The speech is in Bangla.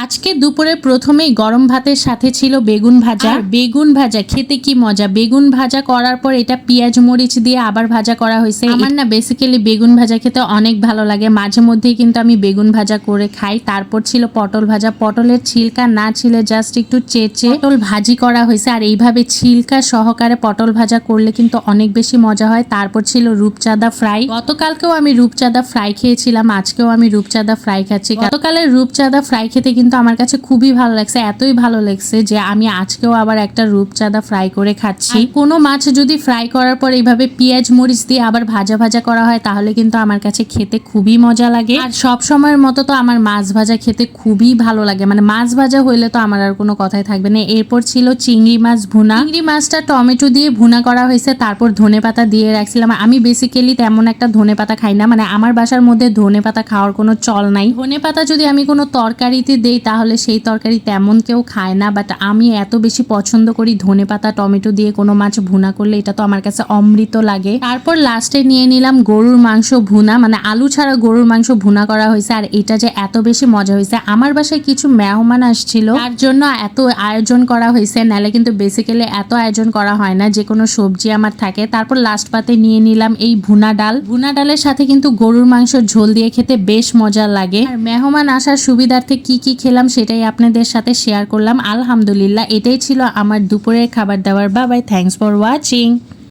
আজকে দুপুরে প্রথমেই গরম ভাতের সাথে ছিল বেগুন ভাজা। বেগুন ভাজা খেতে কি মজা। বেগুন ভাজা করার পর এটা পেঁয়াজ মরিচ দিয়ে আবার ভাজা করা হয়েছে। আমার না বেসিক্যালি বেগুন ভাজা খেতে অনেক ভালো লাগে, মাঝে মধ্যেই কিন্তু আমি বেগুন ভাজা করে খাই। তারপর ছিল পটল ভাজা, পটলের ছিলকা না ছিলে জাস্ট একটু চেঁচে পটল ভাজি করা হয়েছে। আর এইভাবে ছিলকা সহকারে পটল ভাজা করলে কিন্তু অনেক বেশি মজা হয়। তারপর ছিল রূপচাঁদা ফ্রাই। গতকালকেও আমি রূপচাঁদা ফ্রাই খেয়েছিলাম, আজকেও আমি রূপচাঁদা ফ্রাই খাচ্ছি। গতকালের রূপচাঁদা ফ্রাই খেতে কিন্তু আমার কাছে খুবই ভালো লাগছে, এতই ভালো লাগছে যে আমি আজকেও আবার একটা রূপচাঁদা ফ্রাই করে খাচ্ছি। কোনো মাছ যদি ফ্রাই করার পর এইভাবে পেঁয়াজ মরিচ দিয়ে আবার ভাজা ভাজা করা হয় তাহলে কিন্তু আমার কাছে খেতে খুবই মজা লাগে। আর সব সময়ের মতো তো আমার মাছ ভাজা খেতে খুবই ভালো লাগে, মানে মাছ ভাজা হইলে তো আমার আর কোনো কথাই থাকবে না। এরপর ছিল চিংড়ি মাছ ভুনা। চিংড়ি মাছটা টমেটো দিয়ে ভুনা করা হয়েছে, তারপর ধনেপাতা দিয়ে রাখছিলাম। আমি বেসিক্যালি তেমন একটা ধনেপাতা খাই না, মানে আমার বাসার মধ্যে ধনেপাতা খাওয়ার কোনো চল নাই। ধনেপাতা যদি আমি কোনো তরকারিতে দেই তাহলে সেই তরকারি তেমন কেউ খায় না, বাট আমি এত বেশি পছন্দ করি ধনেপাতা টমেটো দিয়ে কোনো মাছ ভুনা করলে, এটা তো আমার কাছে অমৃত লাগে। তারপর লাস্টে নিয়ে নিলাম গরুর মাংস ভুনা, মানে আলু ছাড়া গরুর মাংস ভুনা করা হয়েছে। আর এটা যে এত বেশি মজা হয়েছে, আমার বাসায় কিছু মেহমান আসছিল তার জন্য এত আয়োজন করা হয়েছে, নাহলে কিন্তু বেসিক্যালি এত আয়োজন করা হয় না, যে কোনো সবজি আমার থাকে। তারপর লাস্ট পাতে নিয়ে নিলাম এই ভুনা ডাল। ভুনা ডালের সাথে কিন্তু গরুর মাংস ঝোল দিয়ে খেতে বেশ মজা লাগে। আর মেহমান আসার সুবিধার্থে কি কি খেলাম সেটাই আপনাদের সাথে শেয়ার করলাম। আলহামদুলিল্লাহ, এটাই ছিল আমার দুপুরের খাবার দাবার। Bye bye, thanks for watching.